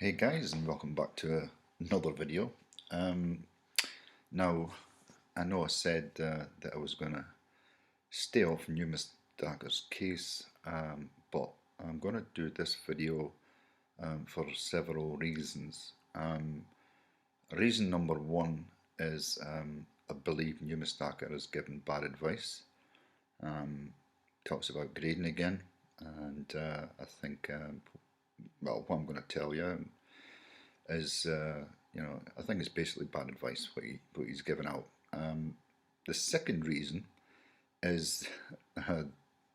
Hey guys, and welcome back to another video. Um, Now, I know I said that I was going to stay off Numistacker's case, but I'm going to do this video for several reasons. Reason number one is I believe Numistacker has given bad advice. Talks about grading again, and I think, well, what I'm going to tell you is, I think it's basically bad advice what he's given out. The second reason is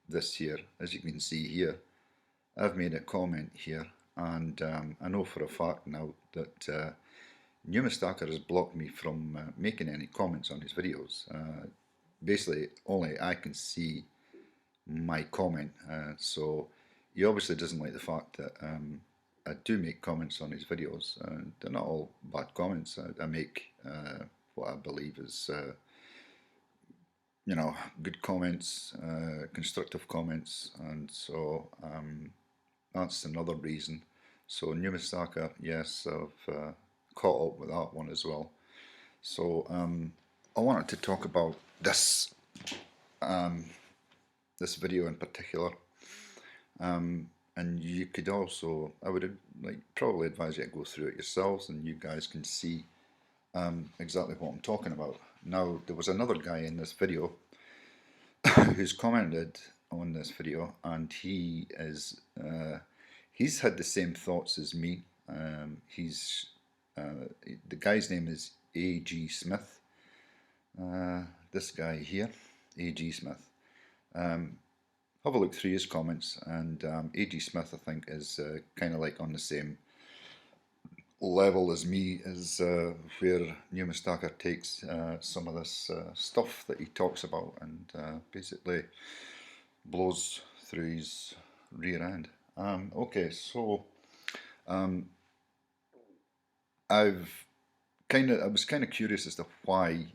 this here, as you can see here, I've made a comment here, and I know for a fact now that Numistacker has blocked me from making any comments on his videos. Basically, only I can see my comment, so he obviously doesn't like the fact that I do make comments on his videos. They're not all bad comments. I make what I believe is, good comments, constructive comments, and so that's another reason. So Numistacker, yes, I've caught up with that one as well. So I wanted to talk about this video in particular. And you could also, I would probably advise you to go through it yourselves, and you guys can see exactly what I'm talking about. Now, there was another guy in this video who's commented on this video, and he's had the same thoughts as me. The guy's name is A.G. Smith. This guy here, A.G. Smith. Have a look through his comments, and A.G. Smith, I think, is kind of like on the same level as me, as where Numistacker takes some of this stuff that he talks about and basically blows through his rear end. Okay, so I was kind of curious as to why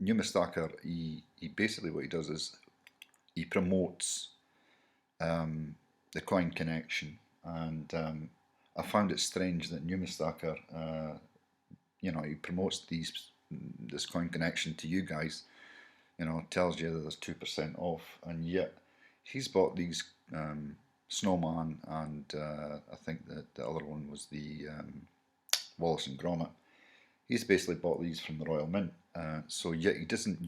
Numistacker, he basically, what he does is he promotes the coin connection, and I found it strange that Numistacker, he promotes this coin connection to you guys, tells you that there's 2% off, and yet he's bought these Snowman, and I think that the other one was the Wallace and Gromit. He's basically bought these from the Royal Mint, so yet he doesn't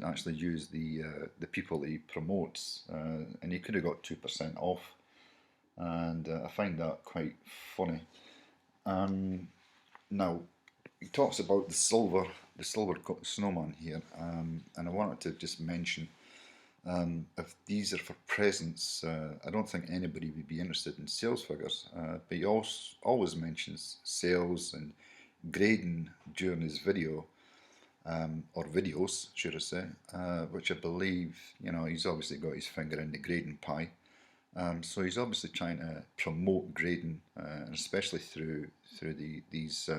actually use the people that he promotes, and he could have got 2% off, and I find that quite funny. Now, he talks about the silver snowman here, and I wanted to just mention, if these are for presents, I don't think anybody would be interested in sales figures, but he always mentions sales and grading during his video, or videos, should I say, which I believe, he's obviously got his finger in the grading pie. So he's obviously trying to promote grading, especially through these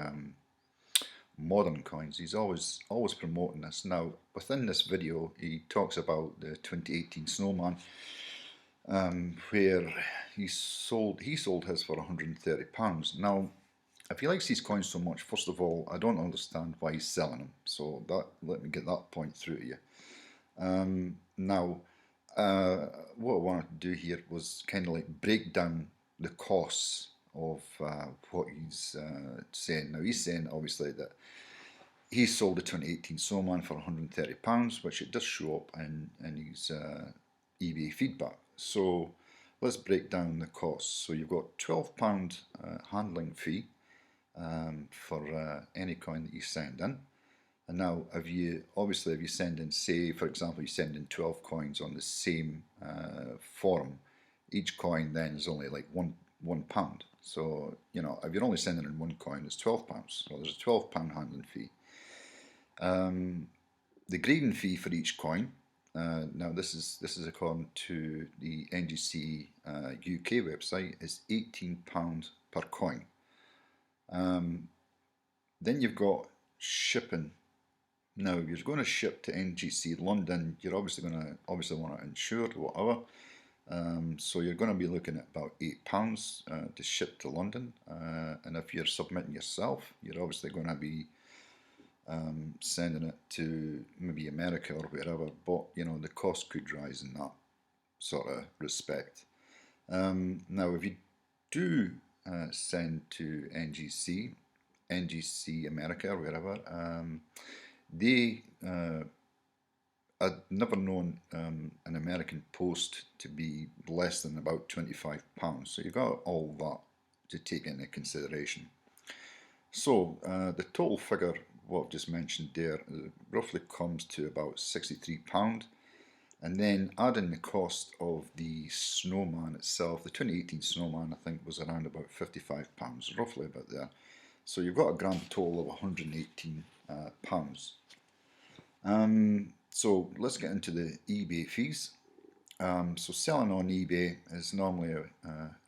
modern coins. He's always promoting this. Now, within this video, he talks about the 2018 Snowman, where he sold his for £130. Now, if he likes these coins so much, first of all, I don't understand why he's selling them. So let me get that point through to you. Now, what I wanted to do here was kind of like break down the costs of what he's saying. Now, he's saying obviously that he sold the 2018 Snowman for £130, which it does show up in his eBay feedback. So let's break down the costs. So you've got £12 handling fee for any coin that you send in. And now, if you send in, say, for example, you send in 12 coins on the same forum, each coin then is only like £1. So, if you're only sending in one coin, it's £12. So there's a £12 handling fee. The grading fee for each coin, now this is according to the NGC UK website, is £18 per coin. Then you've got shipping. Now, if you're going to ship to NGC London, you're obviously want to insure whatever. So you're going to be looking at about £8 to ship to London, and if you're submitting yourself, you're obviously going to be sending it to maybe America or wherever, but you know, the cost could rise in that sort of respect. Now, if you do send to NGC America or wherever, they I'd never known an American post to be less than about £25. So you've got all that to take into consideration. So the total figure, what I've just mentioned there, roughly comes to about £63. And then add in the cost of the snowman itself. The 2018 snowman, I think, was around about £55, roughly about there. So you've got a grand total of £118. So let's get into the eBay fees. So selling on eBay is normally a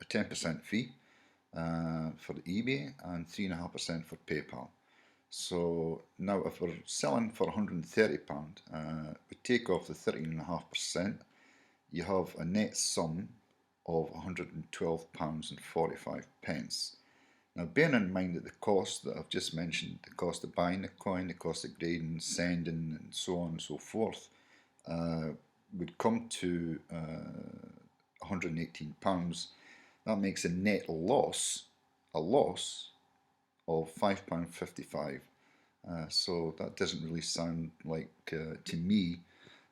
10% fee for the eBay and 3.5% for PayPal. So now if we're selling for £130, we take off the 13.5%, you have a net sum of £112.45. Now bearing in mind that the cost that I've just mentioned, the cost of buying the coin, the cost of grading, sending and so on and so forth, would come to £118. That makes a net loss, of £5.55. So that doesn't really sound like, to me,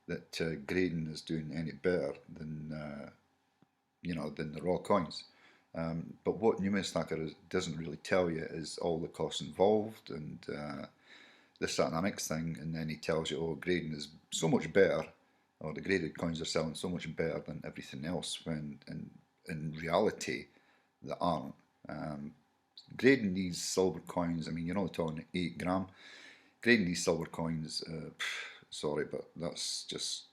that grading is doing any better than than the raw coins. But what Numistacker doesn't really tell you is all the costs involved and this, that, and the next thing, and then he tells you, oh, grading is so much better, or the graded coins are selling so much better than everything else, when in reality they aren't. Grading these silver coins, I mean, you're only talking 8 gram. Grading these silver coins, sorry, but that's just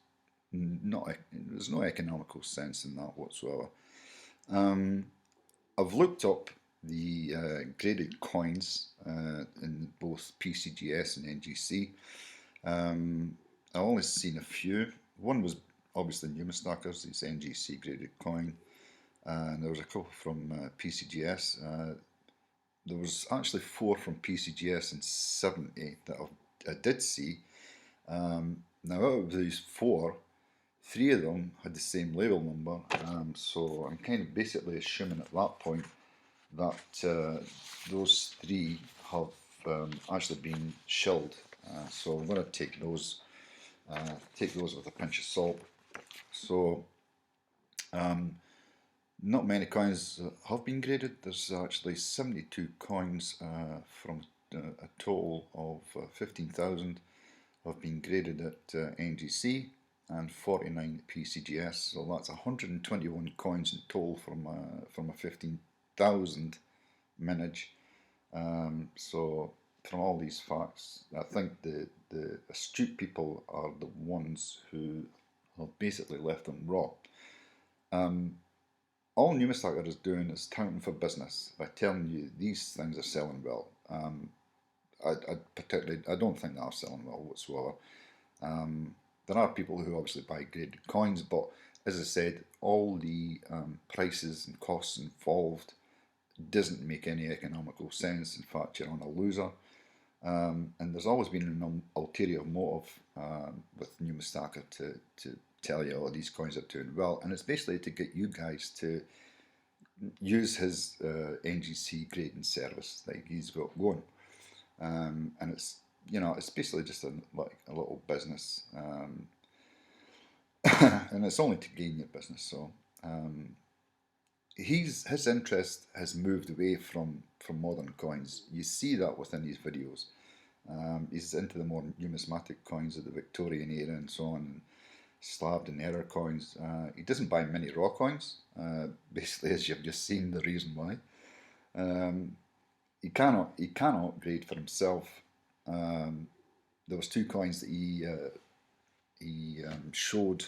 not, there's no economical sense in that whatsoever. I've looked up the graded coins in both PCGS and NGC. I've only seen a few. One was obviously Numistacker's, it's NGC graded coin, and there was a couple from PCGS. There was actually 4 from PCGS and 70 that I did see. Now out of these 4, 3 of them had the same label number, so I'm kind of basically assuming at that point that those 3 have actually been shelled. So I'm going to take those with a pinch of salt. So not many coins have been graded. There's actually 72 coins from a total of 15,000 have been graded at NGC and 49 at PCGS. So that's 121 coins in total from a 15,000 minage. So from all these facts, I think the astute people are the ones who have basically left them raw. All Numistacker is doing is counting for business by telling you these things are selling well. I don't think they are selling well whatsoever. There are people who obviously buy graded coins, but as I said, all the prices and costs involved doesn't make any economical sense. In fact, you're on a loser. And there's always been an ulterior motive with Numistacker to tell you, oh, these coins are doing well, and it's basically to get you guys to use his NGC grading service that he's got going, and it's it's basically just like a little business, and it's only to gain your business. So his interest has moved away from modern coins. You see that within his videos. He's into the more numismatic coins of the Victorian era and so on, slabbed and error coins. He doesn't buy many raw coins, basically, as you've just seen the reason why. He cannot grade for himself. There was 2 coins that he showed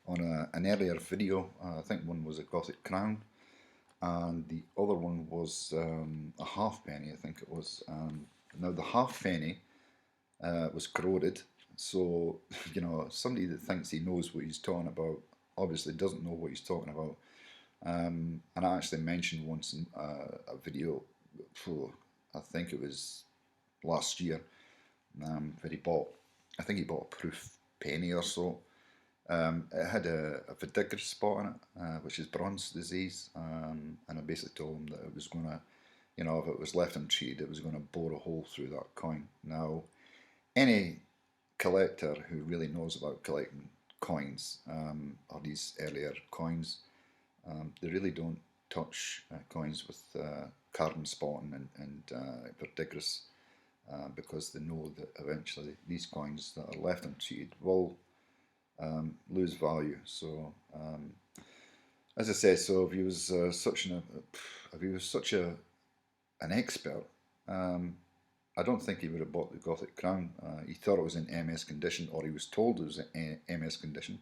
on an earlier video. I think one was a Gothic crown, and the other one was a halfpenny, I think it was. Now the halfpenny was corroded, so somebody that thinks he knows what he's talking about obviously doesn't know what he's talking about. And I actually mentioned once in a video, I think it was last year, that he bought, I think he bought a proof penny or so. It had a verdigris spot in it, which is bronze disease, and I basically told him that it was going to, if it was left untreated, it was going to bore a hole through that coin. Now, any collector who really knows about collecting coins, or these earlier coins, they really don't touch coins with carbon spotting and verdigris, because they know that eventually these coins that are left untreated will lose value. So, as I said, so if he was such an expert, I don't think he would have bought the Gothic crown. He thought it was in MS condition, or he was told it was in MS condition.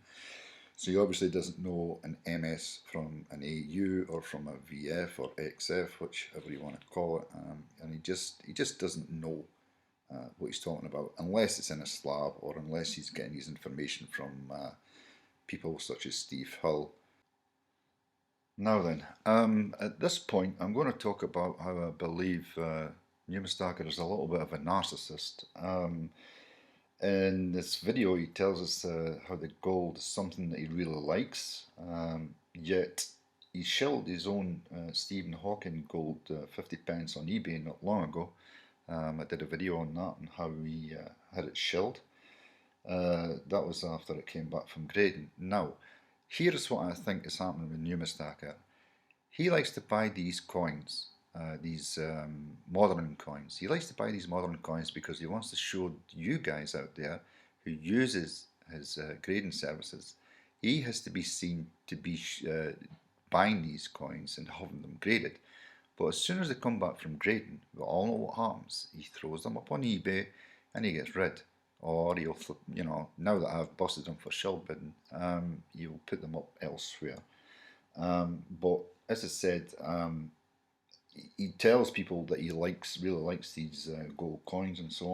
So he obviously doesn't know an MS from an AU or from a VF or XF, whichever you want to call it, and he just doesn't know what he's talking about, unless it's in a slab, or unless he's getting his information from people such as Steve Hull. Now then, at this point, I'm going to talk about how I believe Numistacker is a little bit of a narcissist. In this video, he tells us how the gold is something that he really likes, yet he shilled his own Stephen Hawking gold 50 pence on eBay not long ago. I did a video on that and how he had it shilled. That was after it came back from grading. Now, here's what I think is happening with Numistacker. He likes to buy these coins, these modern coins. He likes to buy these modern coins because he wants to show you guys out there who uses his grading services, he has to be seen to be buying these coins and having them graded. But as soon as they come back from grading, we all know what happens. He throws them up on eBay and he gets rid. Or he'll, now that I've busted him for shill bidding, he'll put them up elsewhere. But as I said, he tells people that he really likes these gold coins and so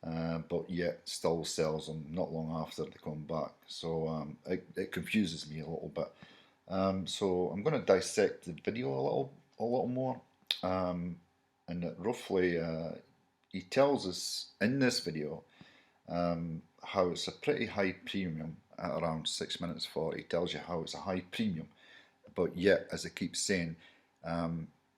on, but yet still sells them not long after they come back. So it confuses me a little bit. So I'm going to dissect the video a little more, and roughly he tells us in this video how it's a pretty high premium at around 6 minutes 40. He tells you how it's a high premium, but yet, as I keep saying,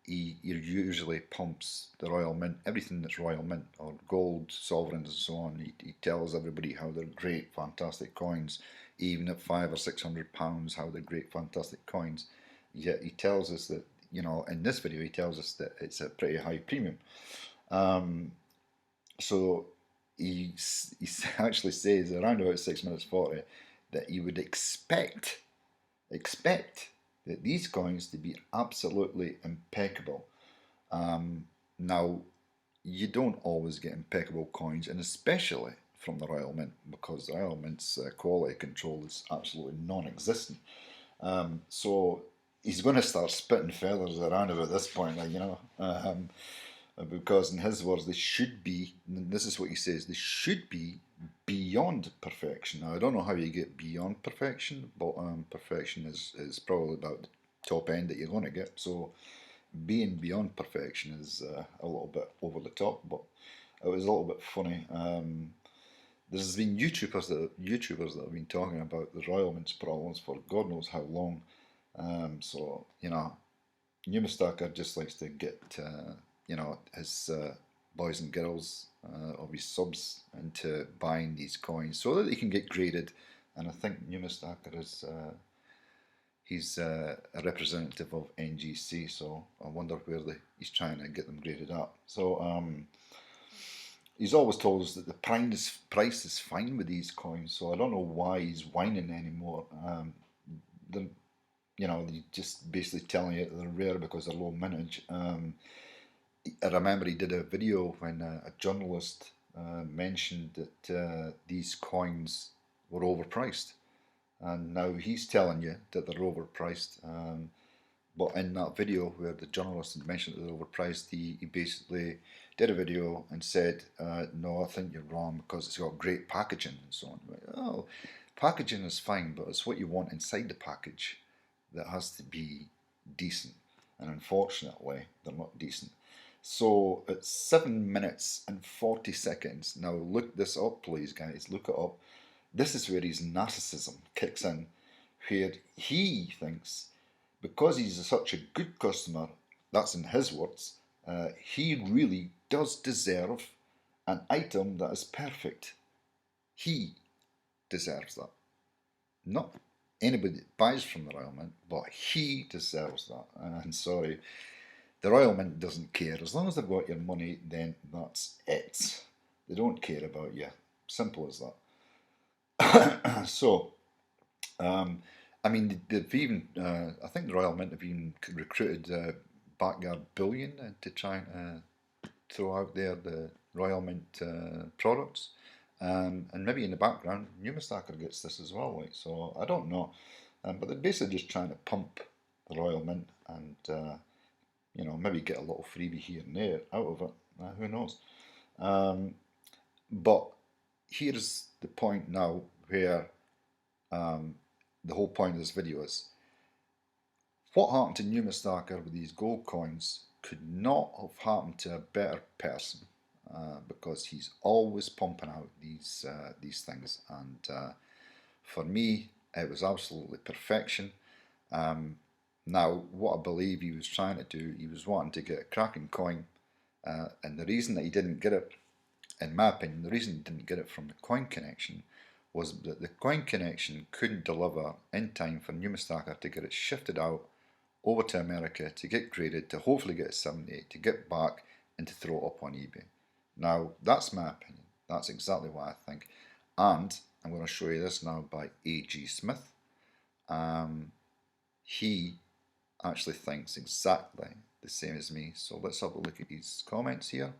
he usually pumps the Royal Mint, everything that's Royal Mint or gold sovereigns and so on. He tells everybody how they're great, fantastic coins, even at £500 or £600, how they're great, fantastic coins. Yet he tells us that, in this video, he tells us that it's a pretty high premium. So he actually says around about 6 minutes 40 that he would expect that these coins to be absolutely impeccable. Now, you don't always get impeccable coins, and especially from the Royal Mint, because the Royal Mint's quality control is absolutely non-existent. So he's going to start spitting feathers around about this point, because in his words, they should be, and this is what he says, they should be beyond perfection. Now, I don't know how you get beyond perfection, but perfection is probably about the top end that you're going to get. So being beyond perfection is a little bit over the top, but it was a little bit funny. There's been YouTubers that have been talking about the Royal Mint's problems for God knows how long. So, Numistacker just likes to get, his boys and girls of his subs into buying these coins so that they can get graded. And I think Numistacker is he's a representative of NGC, so I wonder where he's trying to get them graded up. So he's always told us that the price is fine with these coins, so I don't know why he's whining anymore. They're just basically telling you that they're rare because they're low mintage. I remember he did a video when a journalist mentioned that these coins were overpriced, and now he's telling you that they're overpriced. But in that video where the journalist had mentioned that they're overpriced, he basically did a video and said, no, I think you're wrong because it's got great packaging and so on. Oh, Packaging is fine, but it's what you want inside the package that has to be decent. And unfortunately, they're not decent. So it's 7 minutes and 40 seconds. Now look this up, please, guys. Look it up. This is where his narcissism kicks in, where he thinks because he's such a good customer, that's in his words, he really does deserve an item that is perfect. He deserves that. Not anybody that buys from the Royal Mint, but he deserves that. And sorry, the Royal Mint doesn't care. As long as they've got your money, then that's it. They don't care about you. Simple as that. So, I mean, they've even, I think the Royal Mint have even recruited Backyard Billion to try and throw out there the Royal Mint products. And maybe in the background, Numistacker gets this as well. Like, so I don't know. But they're basically just trying to pump the Royal Mint and, you know, maybe get a little freebie here and there out of it. Who knows? But here's the point now where the whole point of this video is, what happened to Numistacker with these gold coins could not have happened to a better person, because he's always pumping out these things, and for me it was absolutely perfection. Now what I believe he was trying to do, he was wanting to get a cracking coin, and the reason that he didn't get it, in my opinion, the reason he didn't get it from the Coin Connection was that the Coin Connection couldn't deliver in time for Numistacker to get it shifted out over to America, to get graded, to hopefully get a 70, to get back and to throw it up on eBay. Now that's my opinion, that's exactly what I think, and I'm going to show you this now by A.G. Smith. He actually thinks exactly the same as me, so let's have a look at his comments here.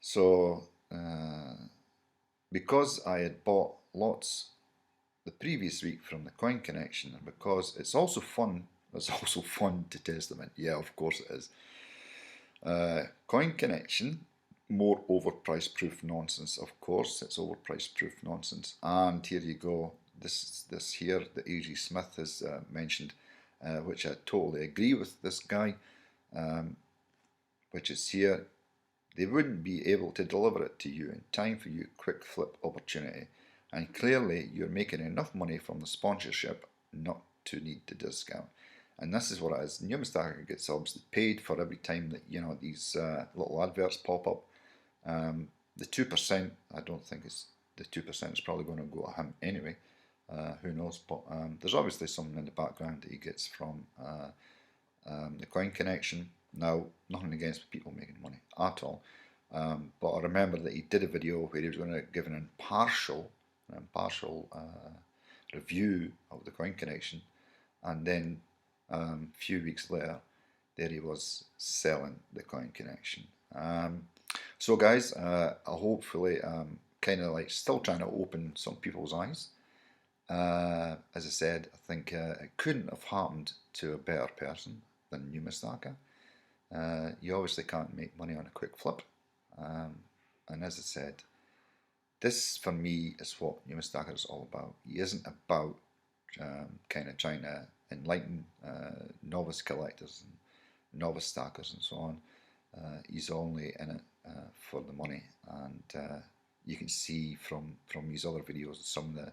So because I had bought lots the previous week from the Coin Connection, and because it's also fun to test them in. Yeah, of course it is. Coin Connection, more overpriced proof nonsense. Of course, it's overpriced proof nonsense. And here you go. This here that A.G. Smith has mentioned, which I totally agree with this guy. Which is here. They wouldn't be able to deliver it to you in time for your quick flip opportunity, and clearly you're making enough money from the sponsorship not to need the discount. And this is what it is. Numistacker gets obviously paid for every time that, you know, these little adverts pop up. The 2%, I don't think it's the 2% is probably going to go to him anyway. Who knows? But there's obviously something in the background that he gets from the Coin Connection. Now, nothing against people making money at all, but I remember that he did a video where he was going to give an impartial review of the Coin Connection, and then a few weeks later, there he was selling the Coin Connection. So guys, I hopefully kind of like still trying to open some people's eyes. As I said, I think it couldn't have happened to a better person than Numistacker. You obviously can't make money on a quick flip, and as I said, this for me is what Numistacker is all about. He isn't about kind of trying to enlighten novice collectors and novice stackers and so on. He's only in it for the money, and you can see from his other videos some of the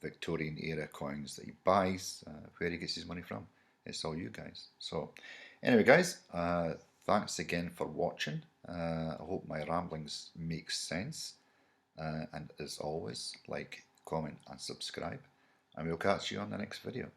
Victorian era coins that he buys, where he gets his money from. It's all you guys. So anyway guys, thanks again for watching. I hope my ramblings make sense, and as always, like, comment and subscribe, and we'll catch you on the next video.